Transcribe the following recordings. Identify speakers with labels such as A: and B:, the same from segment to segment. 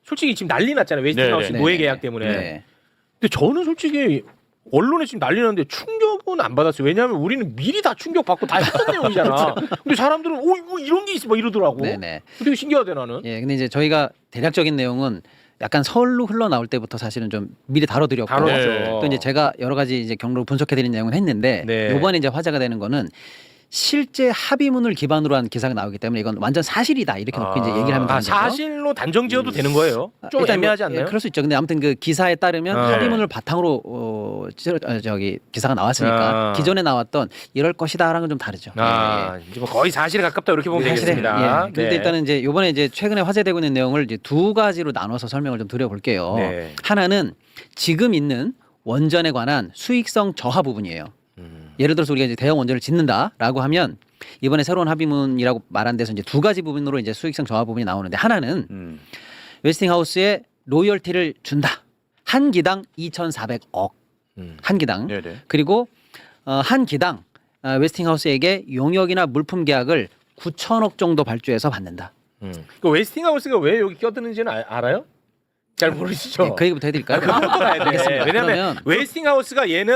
A: 솔직히 지금 난리 났잖아요. 웨스팅하우스 노예 계약 때문에.
B: 네.
A: 근데 저는 솔직히 언론에 지금 난리 났는데 충격은 안 받았어요. 왜냐하면 우리는 미리 다 충격 받고 다 했던 내용이잖아. 근데 사람들은 뭐 이런 게 있어 막 이러더라고.
B: 네네.
A: 되게 신기하대 나는.
B: 예, 근데 이제 저희가 대략적인 내용은 약간 설로 흘러나올 때부터 사실은 좀 미리 다뤄드렸고
A: 다뤄죠.
B: 또 이제 제가 여러 가지 이제 경로를 분석해드린 내용을 했는데
A: 네.
B: 이번에 이제 화제가 되는 거는 실제 합의문을 기반으로 한 기사가 나오기 때문에 이건 완전 사실이다 이렇게 놓고 이제 얘기를 하면 되는 거죠.
A: 사실로 단정지어도 되는 거예요? 좀
B: 일단
A: 애매하지
B: 뭐,
A: 않나요?
B: 예, 그럴 수 있죠. 근데 아무튼 그 기사에 따르면 합의문을 바탕으로 저기 기사가 나왔으니까 기존에 나왔던 이럴 것이다라는 건 좀 다르죠.
A: 이제 뭐 거의 사실에 가깝다 이렇게 보면 되겠습니다.
B: 예. 근데 일단은 이제 이번에 이제 최근에 화제되고 있는 내용을 이제 두 가지로 나눠서 설명을 좀 드려볼게요.
A: 네.
B: 하나는 지금 있는 원전에 관한 수익성 저하 부분이에요. 예를 들어서 우리가 이제 대형 원전을 짓는다라고 하면 이번에 새로운 합의문이라고 말한 데서 이제 두 가지 부분으로 이제 수익성 저하 부분이 나오는데 하나는 웨스팅하우스에 로열티를 준다. 한 기당 2,400억. 한 기당.
C: 네네.
B: 그리고 한 기당 웨스팅하우스에게 용역이나 물품 계약을 9천억 정도 발주해서 받는다.
A: 그 웨스팅하우스가 왜 여기 껴드는지는 알아요? 잘 모르시죠?
B: 네, 그 얘기부터 해드릴까요?
A: 그거부터 가야 돼.
B: 알겠습니다.
A: 왜냐면
B: 그러면
A: 웨스팅하우스가 얘는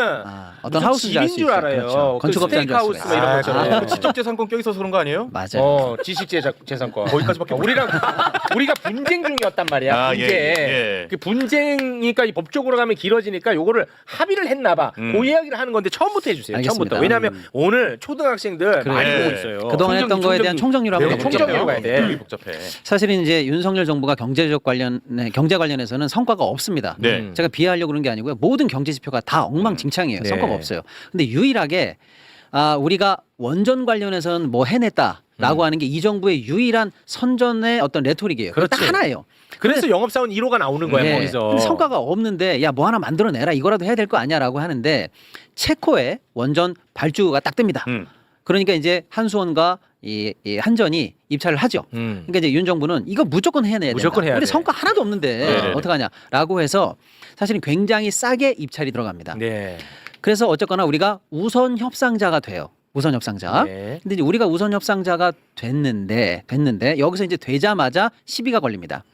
B: 어떤
A: 무슨
B: 하우스인지 알
A: 집인
B: 수
A: 줄
B: 있어요.
A: 알아요.
B: 그렇죠. 건축업자인 줄 알 수가
A: 스테이크하우스 뭐 이런 것처럼.
C: 그 지적재산권 껴있어서 그런 거 아니에요?
B: 맞아요.
A: 지식재산권.
C: 거기까지밖에
A: 우리가 분쟁 중이었단 말이야.
C: 아,
A: 분쟁.
C: 예.
A: 그 분쟁이니까 이 법적으로 가면 길어지니까 요거를 합의를 했나 봐. 그 이야기를 하는 건데 처음부터 해주세요.
B: 알겠습니다.
A: 처음부터. 왜냐하면 오늘 초등학생들 많이
C: 그래.
A: 보고 있어요.
B: 그동안 했던 거에 대한 총정리를 한번
A: 네,
B: 가볼게요.
A: 총정리로 가야 돼.
C: 되게 복잡해.
B: 사실은 이제 윤석열 정부가 경제 관련해서는 성과가 없습니다.
C: 네.
B: 제가 비하하려고 그런 게 아니고요. 모든 경제 지표가 다 엉망진창이에요.
A: 네.
B: 성과가 없어요. 근데 유일하게 우리가 원전 관련해서는 뭐 해냈다라고 하는 게 이 정부의 유일한 선전의 어떤 레토릭이에요. 딱
A: 그렇지.
B: 하나예요.
A: 그래서 영업사원 1호가 나오는 거야
B: 네.
A: 거기서.
B: 근데 성과가 없는데 야 뭐 하나 만들어내라 이거라도 해야 될 거 아니야라고 하는데 체코에 원전 발주가 딱 뜹니다. 그러니까 이제 한수원과 이 한전이 입찰을 하죠. 그러니까 이제 윤 정부는 이거 무조건 해내야 된다.
A: 무조건 해야
B: 우리
A: 돼.
B: 성과 하나도 없는데
C: 네네네.
B: 어떡하냐라고 해서 사실은 굉장히 싸게 입찰이 들어갑니다.
A: 네.
B: 그래서 어쨌거나 우리가 우선 협상자가 돼요. 우선 협상자.
A: 네.
B: 근데 이제 우리가 우선 협상자가 됐는데 여기서 이제 되자마자 시비가 걸립니다.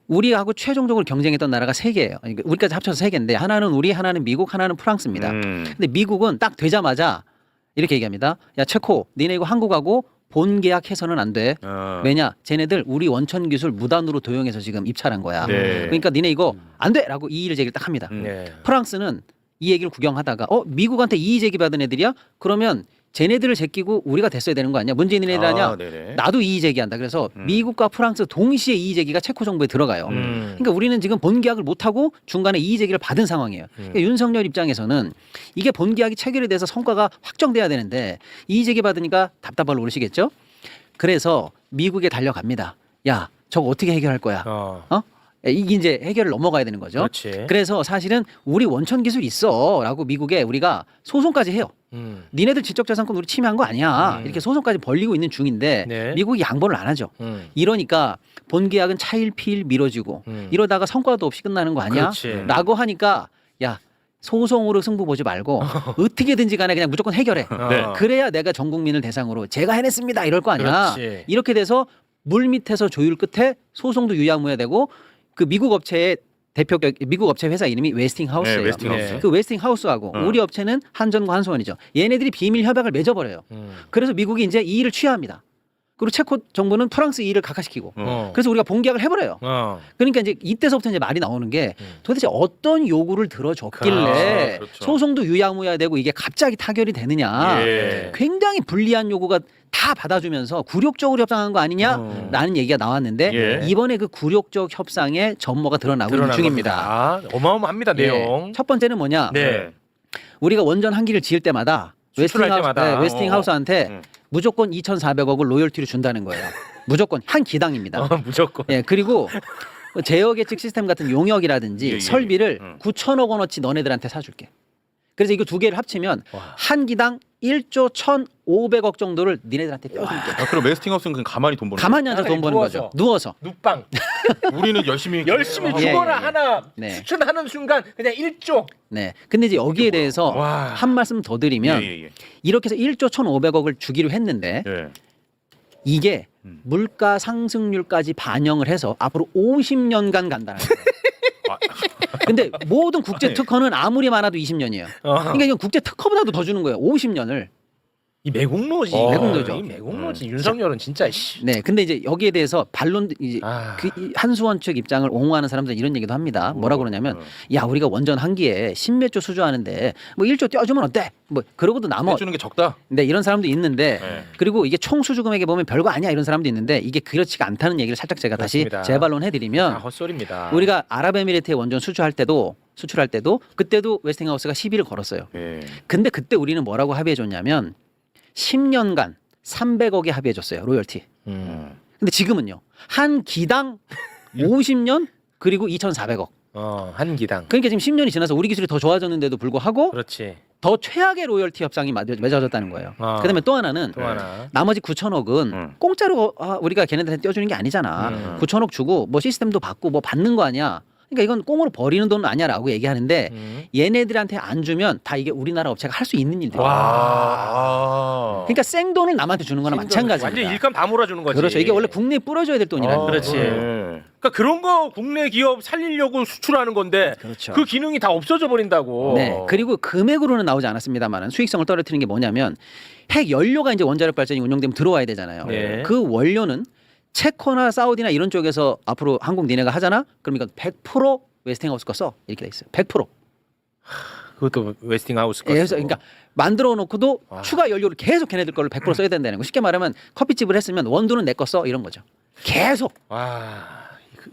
B: 우리하고 최종적으로 경쟁했던 나라가 세 개예요. 그러니까 우리까지 합쳐서 세 개인데 하나는 우리, 하나는 미국, 하나는 프랑스입니다. 근데 미국은 딱 되자마자 이렇게 얘기합니다. 야 체코, 니네 이거 한국하고 본 계약해서는 안 돼. 왜냐? 쟤네들 우리 원천 기술 무단으로 도용해서 지금 입찰한 거야.
C: 네.
B: 그러니까 니네 이거 안 돼라고 이의를 제기를 딱 합니다.
A: 네.
B: 프랑스는 이 얘기를 구경하다가 미국한테 이의 제기 받은 애들이야? 그러면 쟤네들을 제끼고 우리가 됐어야 되는 거 아니야? 문제 있는 애들 아니야?
C: 네네.
B: 나도 이의 제기한다. 그래서 미국과 프랑스 동시에 이의 제기가 체코 정부에 들어가요. 그러니까 우리는 지금 본 계약을 못 하고 중간에 이의 제기를 받은 상황이에요. 그러니까 윤석열 입장에서는 이게 본 계약이 체결이 돼서 성과가 확정돼야 되는데 이의 제기 받으니까 답답할 노릇이겠죠. 그래서 미국에 달려갑니다. 야, 저거 어떻게 해결할 거야? 이게 이제 해결을 넘어가야 되는 거죠.
A: 그렇지.
B: 그래서 사실은 우리 원천 기술 있어라고 미국에 우리가 소송까지 해요. 니네들 지적재산권 우리 침해한 거 아니야. 이렇게 소송까지 벌리고 있는 중인데
A: 네.
B: 미국이 양보를 안 하죠. 이러니까 본 계약은 차일피일 미뤄지고 이러다가 성과도 없이 끝나는 거 아니야?
A: 그렇지.
B: 라고 하니까 야 소송으로 승부 보지 말고 어떻게든지 간에 그냥 무조건 해결해.
C: 네.
B: 그래야 내가 전 국민을 대상으로 제가 해냈습니다 이럴 거 아니야.
A: 그렇지.
B: 이렇게 돼서 물 밑에서 조율 끝에 소송도 유야무야 되고 그 미국 업체의 미국 업체 회사 이름이 웨스팅하우스예요.
C: 네, 웨스팅하우스.
B: 그 웨스팅하우스하고 우리 업체는 한전과 한수원이죠. 얘네들이 비밀 협약을 맺어버려요. 그래서 미국이 이제 이 일을 취하합니다. 그리고 체코 정부는 프랑스 이 일을 각하시키고. 그래서 우리가 본계약을 해버려요. 그러니까 이제 이때서부터 이제 말이 나오는 게 도대체 어떤 요구를 들어줬길래
C: 그렇죠.
B: 소송도 유야무야 되고 이게 갑자기 타결이 되느냐.
C: 예.
B: 굉장히 불리한 요구가 다 받아주면서 굴욕적으로 협상한 거 아니냐라는 얘기가 나왔는데
C: 예.
B: 이번에 그 굴욕적 협상의 전모가 드러나고 있는 중입니다.
A: 어마어마합니다 내용.
B: 예. 첫 번째는 뭐냐?
A: 네.
B: 우리가 원전 한 기를 지을 때마다
A: 수출할 때마다.
B: 웨스팅하우스한테 무조건 2,400억을 로열티를 준다는 거예요. 무조건 한 기당입니다.
A: 무조건.
B: 예, 그리고 제어 예측 시스템 같은 용역이라든지
C: 예.
B: 설비를 9천억 원어치 너네들한테 사줄게. 그래서 이거 두 개를 합치면 한 기당 1조 1,500억 정도를 니네들한테 떼어줄게.
C: 그럼 웨스팅하우스는 그냥 가만히 돈 버는
B: 가만히 앉아 돈 버는
A: 누워서.
B: 거죠. 누워서.
A: 눕방.
C: 거예요? 우리는 열심히
A: 주거나
B: 예.
A: 하나
B: 네.
A: 추천하는 순간 그냥 1조.
B: 네. 근데 이제 여기에 대해서
A: 와.
B: 한 말씀 더 드리면
C: 예.
B: 이렇게 해서 1조 1,500억을 주기로 했는데
C: 예.
B: 이게 물가 상승률까지 반영을 해서 앞으로 50년간 간다는 거예요. 근데 모든 국제 특허는 아무리 많아도 20년이에요. 그러니까 이건 국제 특허보다도 더 주는 거예요. 50년을.
A: 이 매국노지.
B: 매국노죠.
A: 이 매국노지. 윤석열은 진짜 씨.
B: 네, 근데 이제 여기에 대해서 반론 이제 이 한수원 측 입장을 옹호하는 사람들은 이런 얘기도 합니다. 뭐라고 그러냐면, 야 우리가 원전 한기에 10몇 조 수주하는데 뭐 1조 떼어주면 어때? 뭐 그러고도 남아.
C: 해주는 게 적다.
B: 네, 이런 사람도 있는데
C: 네.
B: 그리고 이게 총 수주 금액에 보면 별거 아니야 이런 사람도 있는데 이게 그렇지가 않다는 얘기를 살짝 제가
A: 그렇습니다.
B: 다시 재반론해드리면
A: 헛소리입니다.
B: 우리가 아랍에미리트에 원전 수출할 때도 그때도 웨스팅하우스가 시비를 걸었어요.
C: 예.
B: 근데 그때 우리는 뭐라고 합의해줬냐면 10년간 300억에 합의해줬어요 로열티. 근데 지금은요 한 기당 50년 그리고 2,400억.
A: 한 기당.
B: 그러니까 지금 10년이 지나서 우리 기술이 더 좋아졌는데도 불구하고
A: 그렇지.
B: 더 최악의 로열티 협상이 맺어졌다는 거예요. 그다음에 또 하나는
A: 또 하나.
B: 나머지 9천억은 공짜로 우리가 걔네들한테 떼어주는 게 아니잖아. 9천억 주고 뭐 시스템도 받고 뭐 받는 거 아니야. 그러니까 이건 꽁으로 버리는 돈은 아니야라고 얘기하는데 얘네들한테 안 주면 다 이게 우리나라 업체가 할 수 있는 일들이에요.
C: 와.
B: 그러니까 생돈을 남한테 주는 거나 마찬가지입니다.
A: 완전 일감 다 몰아주는 거지.
B: 그렇죠. 이게 원래 국내에 뿌려줘야 될 돈이라는 거예요.
A: 그렇지. 그러니까 그런 거 국내 기업 살리려고 수출하는 건데
B: 그렇죠.
A: 그 기능이 다 없어져 버린다고.
B: 네. 그리고 금액으로는 나오지 않았습니다만은 수익성을 떨어뜨리는 게 뭐냐면 핵 연료가 이제 원자력 발전이 운영되면 들어와야 되잖아요.
A: 네.
B: 그 원료는 체코나 사우디나 이런 쪽에서 앞으로 한국 니네가 하잖아. 그럼 이건 100% 웨스팅하우스 거 써. 이렇게 돼 있어요. 100%.
A: 그것도 웨스팅하우스 거.
B: 그래서 그러니까 만들어 놓고도 추가 연료를 계속 걔네들 걸로 100% 써야 된다는 거. 쉽게 말하면 커피집을 했으면 원두는 내 거 써 이런 거죠. 계속.
A: 와.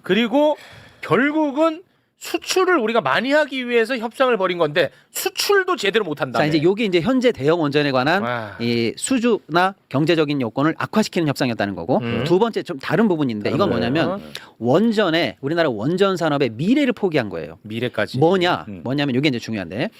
A: 그리고 결국은 수출을 우리가 많이 하기 위해서 협상을 벌인 건데 수출도 제대로 못 한다.
B: 자, 이제 요게 이제 현재 대형 원전에 관한
A: 와.
B: 이 수주나 경제적인 요건을 악화시키는 협상이었다는 거고 두 번째 좀 다른 부분인데 이건 뭐냐면 원전에 우리나라 원전 산업의 미래를 포기한 거예요.
A: 미래까지.
B: 뭐냐면 이게 이제 중요한데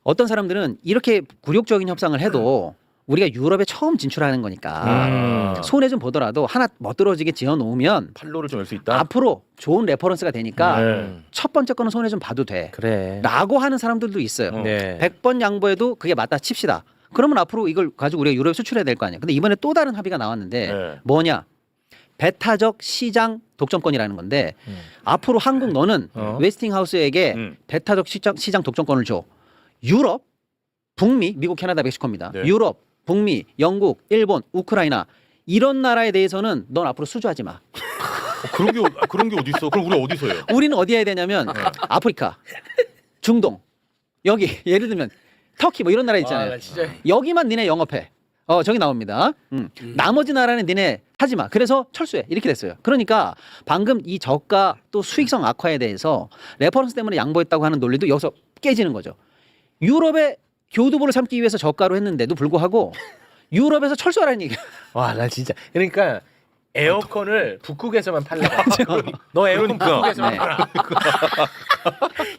B: 어떤 사람들은 이렇게 굴욕적인 협상을 해도 우리가 유럽에 처음 진출하는 거니까 손해 좀 보더라도 하나 멋들어지게 지어 놓으면
C: 팔로를 좀 열 수 있다.
B: 앞으로 좋은 레퍼런스가 되니까
C: 네.
B: 첫 번째 거는 손해 좀 봐도 돼.
A: 그래.
B: 라고 하는 사람들도 있어요.
A: 네.
B: 100번 양보해도 그게 맞다 칩시다. 그러면 앞으로 이걸 가지고 우리가 유럽에 수출해야 될 거 아니에요. 근데 이번에 또 다른 합의가 나왔는데
C: 네.
B: 뭐냐? 배타적 시장 독점권이라는 건데 앞으로 한국 너는 웨스팅하우스에게 배타적 시장 독점권을 줘. 유럽, 북미, 미국, 캐나다, 멕시코입니다.
C: 네.
B: 유럽, 북미, 영국, 일본, 우크라이나 이런 나라에 대해서는 넌 앞으로 수주하지 마.
C: 그런 게 어디 있어? 그럼 우리 어디서 해요?
B: 우리는 어디에 해야 되냐면 아프리카, 중동, 여기 예를 들면 터키 뭐 이런 나라 있잖아요.
A: 나 진짜.
B: 여기만 니네 영업해. 저기 나옵니다. 나머지 나라는 니네 하지 마. 그래서 철수해. 이렇게 됐어요. 그러니까 방금 이 저가 또 수익성 악화에 대해서 레퍼런스 때문에 양보했다고 하는 논리도 여기서 깨지는 거죠. 유럽의 교두보를 삼기 위해서 저가로 했는데도 불구하고 유럽에서 철수하라는 얘기야.
A: 와, 나 진짜. 그러니까 에어컨을 북극에서만 팔라. 너 에어컨 북극에서만
B: 네.
A: 팔아.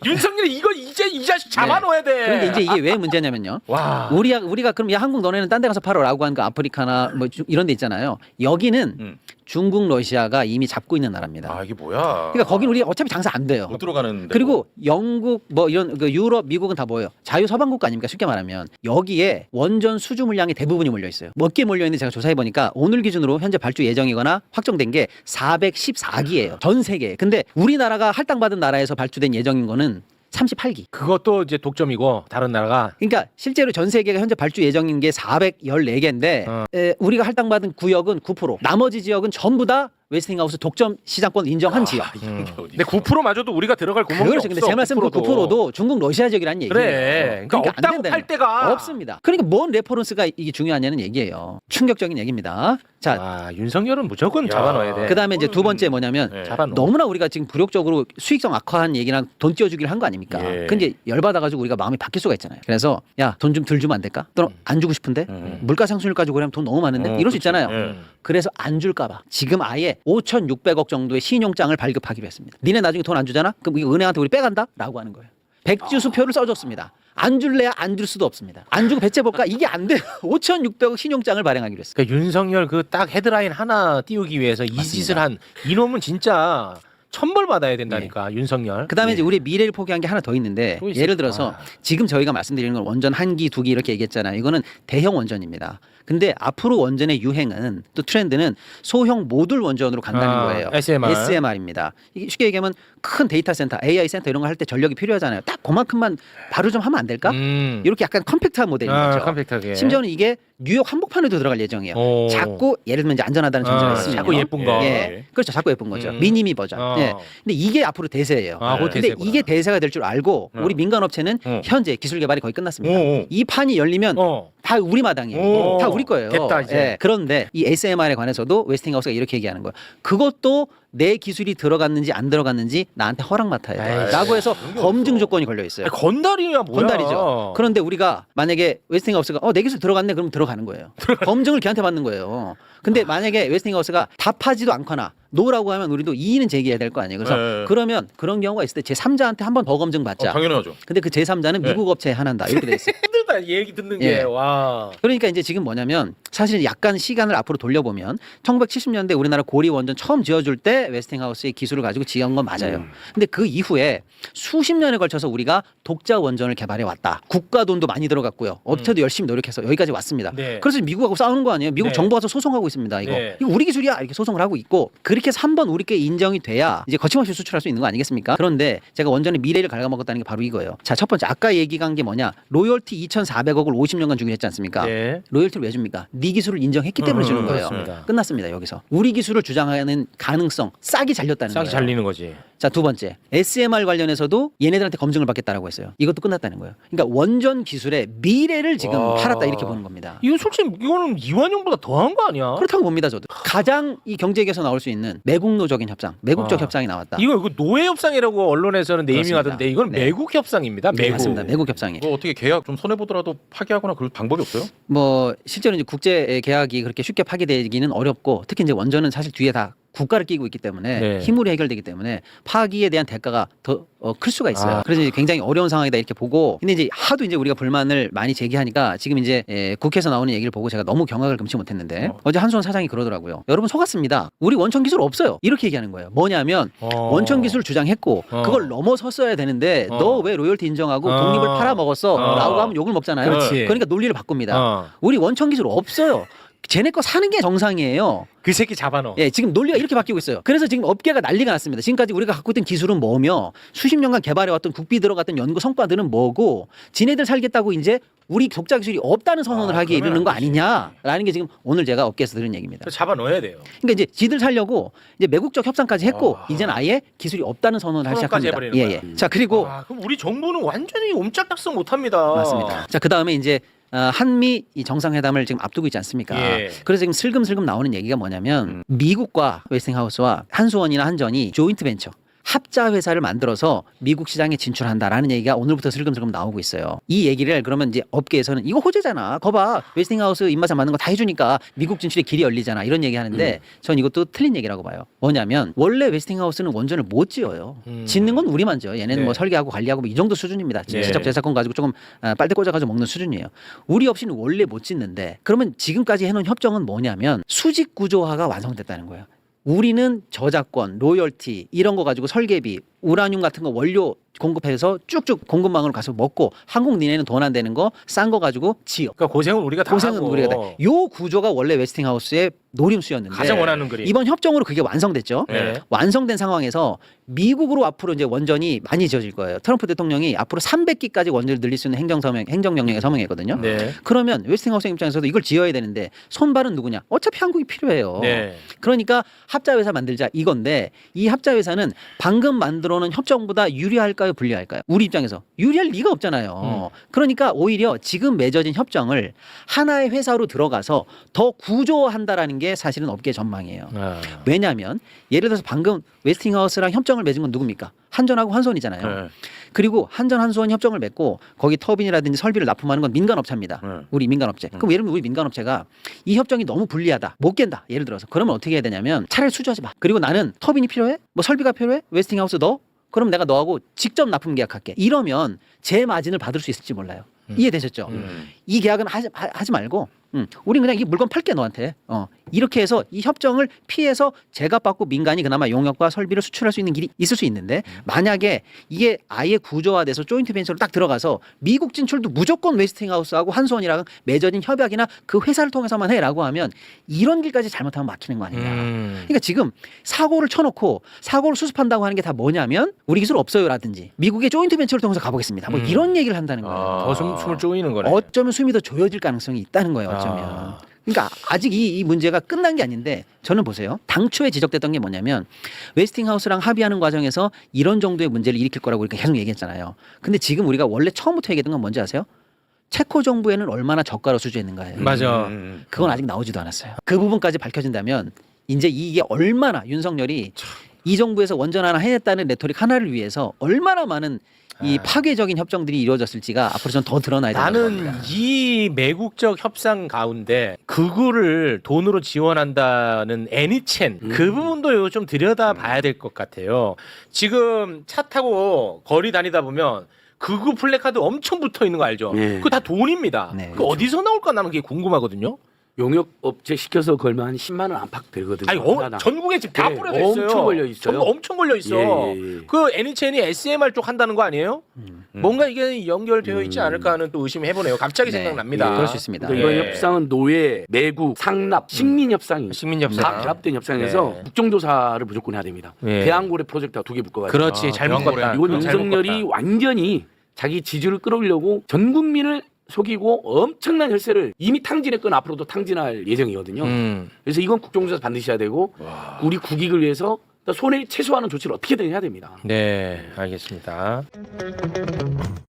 A: 윤석열이 이거 이제 이 자식 잡아놓아야 돼.
B: 그런데 이제 이게 왜 문제냐면요.
A: 와.
B: 우리가 그럼 야 한국 너네는 딴 데 가서 팔아라고 하는 거 아프리카나 뭐 이런 데 있잖아요. 여기는 중국, 러시아가 이미 잡고 있는 나라입니다.
C: 아 이게 뭐야?
B: 그러니까 거긴 우리 어차피 장사 안 돼요.
C: 못 들어가는데.
B: 그리고 영국 뭐 이런 그 유럽, 미국은 다 뭐예요? 자유 서방국가 아닙니까? 쉽게 말하면 여기에 원전 수주 물량이 대부분이 몰려 있어요. 몇 개 몰려 있는지 제가 조사해 보니까 오늘 기준으로 현재 발주 예정이거나 확정된 게 414기예요. 전 세계에. 근데 우리나라가 할당받은 나라에서 발주된 예정인 거는 38기.
A: 그것도 이제 독점이고 다른 나라가.
B: 그러니까 실제로 전 세계가 현재 발주 예정인 게 414개인데 우리가 할당받은 구역은 9%. 나머지 지역은 전부 다 웨스팅하우스 독점 시장권 인정한 지역.
A: 근데 9%마저도 우리가 들어갈 구멍이
B: 그렇죠.
A: 없어.
B: 근데 제 말씀 그 9%도 중국, 러시아 지역이라는 얘기예요.
A: 그래. 그러니까
B: 안
A: 없다고
B: 된다는
A: 팔 데가
B: 없습니다. 그러니까 뭔 레퍼런스가 이게 중요하냐는 얘기예요. 충격적인 얘기입니다. 자,
A: 와, 윤석열은 무조건
C: 야.
A: 잡아넣어야 돼.
B: 그다음에 이제 두 번째 뭐냐면
C: 네.
A: 잡아넣어.
B: 너무나 우리가 지금 굴욕적으로 수익성 악화한 얘기랑 돈 띄워주기를 한 거 아닙니까?
C: 예.
B: 근데 열받아가지고 우리가 마음이 바뀔 수가 있잖아요. 그래서 야 돈 좀 덜 주면 안 될까? 또는 안 주고 싶은데 물가 상승률 가지고 그러면 돈 너무 많은데 이럴 수 있잖아요.
C: 예.
B: 그래서 안 줄까봐 지금 아예 5,600억 정도의 신용장을 발급하기로 했습니다. 니네 나중에 돈 안 주잖아? 그럼 이거 은행한테 우리 빼간다? 라고 하는 거예요. 백지수표를 써줬습니다. 안 줄래야 안 줄 수도 없습니다. 안 주고 배째볼까? 이게 안 돼요. 5,600억 신용장을 발행하기로 했어요.
A: 그러니까 윤석열 그 딱 헤드라인 하나 띄우기 위해서 이 짓을 한 이놈은 진짜 천벌 받아야 된다니까. 윤석열.
B: 그다음에 이제 우리 미래를 포기한 게 하나 더 있는데
A: 또 있어요?
B: 예를 들어서 지금 저희가 말씀드리는 건 원전 한 기, 두 기 이렇게 얘기했잖아요. 이거는 대형 원전입니다. 근데 앞으로 원전의 유행은 또 트렌드는 소형 모듈 원전으로 간다는 거예요.
A: SMR.
B: SMR입니다. 이게 쉽게 얘기하면 큰 데이터 센터, AI 센터 이런 거 할 때 전력이 필요하잖아요. 딱 그만큼만 바로 좀 하면 안 될까? 이렇게 약간 컴팩트한 모델인 거죠.
A: 컴팩트하게.
B: 심지어는 이게 뉴욕 한복판에도 들어갈 예정이에요.
A: 오.
B: 작고 예를 들면 이제 안전하다는 전제가 있으면
A: 자꾸 예쁜 거.
B: 예, 그렇죠. 작고 예쁜 거죠. 미니미 버전.
A: 네.
B: 예. 근데 이게 앞으로 대세예요.
A: 아, 그거
B: 근데
A: 대세구나.
B: 이게 대세가 될 줄 알고 우리 민간 업체는 현재 기술 개발이 거의 끝났습니다. 이 판이 열리면 다 우리 마당이에요.
A: 오.
B: 다 우리 거예요.
A: 됐다, 이제.
B: 예. 그런데 이 SMR에 관해서도 웨스팅하우스가 이렇게 얘기하는 거예요. 그것도 내 기술이 들어갔는지 안 들어갔는지 나한테 허락 맡아야 돼. 라고 해서 검증 조건이 걸려 있어요.
A: 아니, 건달이야 뭐야.
B: 건달이죠. 그런데 우리가 만약에 웨스팅하우스가 내 기술 들어갔네 그럼 들어가는 거예요. 검증을 걔한테 받는 거예요. 근데 만약에 웨스팅하우스가 답하지도 않거나 노라고 하면 우리도 이의는 제기해야 될 거 아니에요. 그래서
C: 네.
B: 그러면 그런 경우가 있을 때 제3자한테 한 번 더 검증 받자.
C: 당연하죠.
B: 근데 그 제3자는
C: 네.
B: 미국 업체에 한한다. 이렇게 돼 있어요.
A: 힘들다 얘기 듣는
B: 예.
A: 게. 와.
B: 그러니까 이제 지금 뭐냐면 사실 약간 시간을 앞으로 돌려보면 1970년대 우리나라 고리 원전 처음 지어줄 때 웨스팅하우스의 기술을 가지고 지은 건 맞아요. 근데 그 이후에 수십 년에 걸쳐서 우리가 독자 원전을 개발해 왔다. 국가 돈도 많이 들어갔고요. 업체도 열심히 노력해서 여기까지 왔습니다.
A: 네.
B: 그래서 미국하고 싸우는 거 아니에요? 미국
A: 네.
B: 정부 와서 소송하고 있습니다. 이거.
A: 네.
B: 이거 우리 기술이야 이렇게 소송을 하고 있고 그렇게 해서 한 번 우리께 인정이 돼야 이제 거침없이 수출할 수 있는 거 아니겠습니까? 그런데 제가 원전의 미래를 갉아먹었다는 게 바로 이거예요. 자, 첫 번째 아까 얘기한 게 뭐냐? 로열티 2,400억을 50년간 주기로 했지 않습니까?
A: 네.
B: 로열티를 왜 줍니까? 네 기술을 인정했기 때문에 주는 거예요.
A: 그렇습니다.
B: 끝났습니다. 여기서 우리 기술을 주장하는 가능성 싹이 잘렸다는
A: 싹이
B: 거예요.
A: 잘리는 거지.
B: 자, 두 번째 SMR 관련해서도 얘네들한테 검증을 받겠다라고 했어요. 이것도 끝났다는 거예요. 그러니까 원전 기술의 미래를 지금
C: 와.
B: 팔았다 이렇게 보는 겁니다.
A: 이거 솔직히 이거는 이완용보다 더한 거 아니야?
B: 그렇다고 봅니다. 저도 가장 이 경제계에서 나올 수 있는 매국노적인 협상, 매국적 협상이 나왔다.
A: 이거 노예 협상이라고 언론에서는 네이밍하던데
B: 그렇습니다.
A: 이건
B: 네.
A: 매국 협상입니다.
B: 네,
A: 매국.
B: 맞습니다. 매국 협상이.
C: 뭐 어떻게 계약 좀 손해 보더라도 파기하거나 그럴 방법이 없어요?
B: 뭐 실제로 이제 국제 계약이 그렇게 쉽게 파기되기는 어렵고 특히 이제 원전은 사실 뒤에 다 국가를 끼고 있기 때문에
A: 네.
B: 힘으로 해결되기 때문에 파기에 대한 대가가 더 클 수가 있어요.
A: 아.
B: 그래서 이제 굉장히 어려운 상황이다 이렇게 보고 근데 이제 하도 이제 우리가 불만을 많이 제기하니까 지금 이제 국회에서 나오는 얘기를 보고 제가 너무 경악을 금치 못했는데 어제 한수원 사장이 그러더라고요. 여러분 속았습니다. 우리 원천 기술 없어요. 이렇게 얘기하는 거예요. 뭐냐면 원천 기술 주장했고 그걸 넘어섰어야 되는데 너 왜 로열티 인정하고 독립을 팔아먹었어? 라고 하면 욕을 먹잖아요.
A: 그렇지.
B: 그러니까 논리를 바꿉니다. 우리 원천 기술 없어요. 쟤네 거 사는 게 정상이에요.
A: 그 새끼 잡아넣어.
B: 예, 지금 논리가 이렇게 바뀌고 있어요. 그래서 지금 업계가 난리가 났습니다. 지금까지 우리가 갖고 있던 기술은 뭐며 수십 년간 개발해왔던 국비 들어갔던 연구 성과들은 뭐고 지네들 살겠다고 이제 우리 독자 기술이 없다는 선언을 하기에
A: 그러면
B: 이르는 거
A: 안 되지.
B: 아니냐라는 게 지금 오늘 제가 업계에서 들은 얘기입니다.
A: 그래서 잡아넣어야 돼요.
B: 그러니까 이제 지들 살려고 이제 매국적 협상까지 했고 이제는 아예 기술이 없다는 선언을 하기
A: 토론까지
B: 시작합니다.
A: 해버리는
B: 예,
A: 거야.
B: 예. 자, 그리고
A: 그럼 우리 정부는 완전히 옴짝달싹 못합니다.
B: 맞습니다. 자, 그다음에 이제 한미 이 정상회담을 지금 앞두고 있지 않습니까?
A: 예.
B: 그래서 지금 슬금슬금 나오는 얘기가 뭐냐면 미국과 웨스팅하우스와 한수원이나 한전이 조인트 벤처 합자 회사를 만들어서 미국 시장에 진출한다라는 얘기가 오늘부터 슬금슬금 나오고 있어요. 이 얘기를 그러면 이제 업계에서는 이거 호재잖아. 거봐 웨스팅하우스 입맛에 맞는 거 다 해주니까 미국 진출의 길이 열리잖아. 이런 얘기 하는데 전 이것도 틀린 얘기라고 봐요. 뭐냐면 원래 웨스팅하우스는 원전을 못 지어요. 짓는 건 우리만 지어요. 얘네는
A: 네.
B: 뭐 설계하고 관리하고 뭐 이 정도 수준입니다.
A: 네.
B: 지적 재산권 가지고 조금 빨대 꽂아가지고 먹는 수준이에요. 우리 없이는 원래 못 짓는데 그러면 지금까지 해놓은 협정은 뭐냐면 수직 구조화가 완성됐다는 거예요. 우리는 저작권, 로열티 이런 거 가지고 설계비, 우라늄 같은 거 원료 공급해서 쭉쭉 공급망으로 가서 먹고 한국 니네는 돈 안 되는 거 싼 거 가지고 지어.
A: 그러니까 고생은 우리가 다
B: 고생은
A: 하고.
B: 우리가 다. 요 구조가 원래 웨스팅하우스의 노림수였는데
A: 가장 원하는 그림.
B: 이번 협정으로 그게 완성됐죠.
A: 네.
B: 완성된 상황에서 미국으로 앞으로 이제 원전이 많이 지어질 거예요. 트럼프 대통령이 앞으로 300기까지 원전을 늘릴 수 있는 행정명령에 서명했거든요.
A: 네.
B: 그러면 웨스팅하우스 입장에서도 이걸 지어야 되는데 손발은 누구냐? 어차피 한국이 필요해요.
A: 네.
B: 그러니까 합자회사 만들자 이건데 이 합자회사는 방금 만들어 놓은 협정보다 유리할까요? 불리할까요? 우리 입장에서 유리할 리가 없잖아요. 그러니까 오히려 지금 맺어진 협정을 하나의 회사로 들어가서 더 구조한다라는 게 사실은 업계 전망이에요. 왜냐하면 예를 들어서 방금 웨스팅하우스랑 협정을 맺은 건 누굽니까? 한전하고 한수원이잖아요.
C: 네.
B: 그리고 한전 한수원 협정을 맺고 거기 터빈이라든지 설비를 납품하는 건 민간업체입니다.
C: 네.
B: 우리 민간업체. 그럼 예를 들면 우리 민간업체가 이 협정이 너무 불리하다. 못 깬다. 예를 들어서. 그러면 어떻게 해야 되냐면 차라리 수주하지 마. 그리고 나는 터빈이 필요해? 뭐 설비가 필요해? 웨스팅하우스 너? 그럼 내가 너하고 직접 납품 계약할게. 이러면 제 마진을 받을 수 있을지 몰라요. 이해되셨죠? 이 계약은 하지 말고 우린 그냥 이 물건 팔게 너한테. 이렇게 해서 이 협정을 피해서 제값받고 민간이 그나마 용역과 설비를 수출할 수 있는 길이 있을 수 있는데 만약에 이게 아예 구조화돼서 조인트 벤처로 딱 들어가서 미국 진출도 무조건 웨스팅하우스하고 한수원이랑 맺어진 협약이나 그 회사를 통해서만 해라고 하면 이런 길까지 잘못하면 막히는 거 아니냐. 그러니까 지금 사고를 쳐놓고 사고를 수습한다고 하는 게 다 뭐냐면 우리 기술 없어요라든지 미국의 조인트 벤처를 통해서 가보겠습니다. 뭐 이런 얘기를 한다는 거예요.
A: 더 숨을 쪼이는 거네.
B: 어쩌면 숨이 더 조여질 가능성이 있다는 거예요. 어쩌면. 그러니까 아직 이 문제가 끝난 게 아닌데 저는 보세요. 당초에 지적됐던 게 뭐냐면 웨스팅하우스랑 합의하는 과정에서 이런 정도의 문제를 일으킬 거라고 우리가 계속 얘기했잖아요. 근데 지금 우리가 원래 처음부터 얘기했던 건 뭔지 아세요? 체코 정부에는 얼마나 저가로 수주했는가예요.
A: 맞아.
B: 그건 아직 나오지도 않았어요. 그 부분까지 밝혀진다면 이제 이게 얼마나 윤석열이 이 정부에서 원전 하나 해냈다는 레토릭 하나를 위해서 얼마나 많은 이 파괴적인 협정들이 이루어졌을지가 앞으로 전 더 드러나야 된다고
A: 나는
B: 봅니다.
A: 이 매국적 협상 가운데 그거를 돈으로 지원한다는 애니첸 그 부분도 좀 들여다봐야 될 것 같아요. 지금 차 타고 거리 다니다 보면 그거 플래카드 엄청 붙어 있는 거 알죠?
D: 네.
A: 그거 다 돈입니다.
B: 네,
A: 그 어디서 나올까 나는 그게 궁금하거든요.
D: 용역 업체 시켜서 걸면 한 10만 원 안팎 들거든요.
A: 아니
D: 하나당.
A: 전국에 지금 다
D: 네,
A: 뿌려져 있어요.
D: 엄청 걸려 있어요.
A: 전국 엄청 걸려 있어.
D: 예, 예.
A: 그 애니첸이 SMR 쪽 한다는 거 아니에요? 뭔가 이게 연결되어 있지 않을까 하는 또 의심을 해보네요. 갑자기
B: 네.
A: 생각납니다.
B: 그럴 수 있습니다.
D: 그러니까 이번
A: 예.
D: 협상은 노예, 매국, 상납, 식민 협상이
A: 식민 협상.
D: 다 결합된 협상에서
A: 네.
D: 국정조사를 무조건 해야 됩니다.
A: 예.
D: 대한고래 프로젝트가 2개 묶어가지고.
A: 그렇지 잘못
C: 대왕고래.
A: 봤다.
D: 이건
A: 잘못
D: 윤석열이
A: 봤다.
D: 완전히 자기 지지를 끌어올려고 전 국민을 속이고 엄청난 혈세를 이미 탕진했건 앞으로도 탕진할 예정이거든요. 그래서 이건 국정조사 반드시 해야 되고 우리 국익을 위해서 손해 최소화하는 조치를 어떻게든 해야 됩니다.
A: 네, 알겠습니다.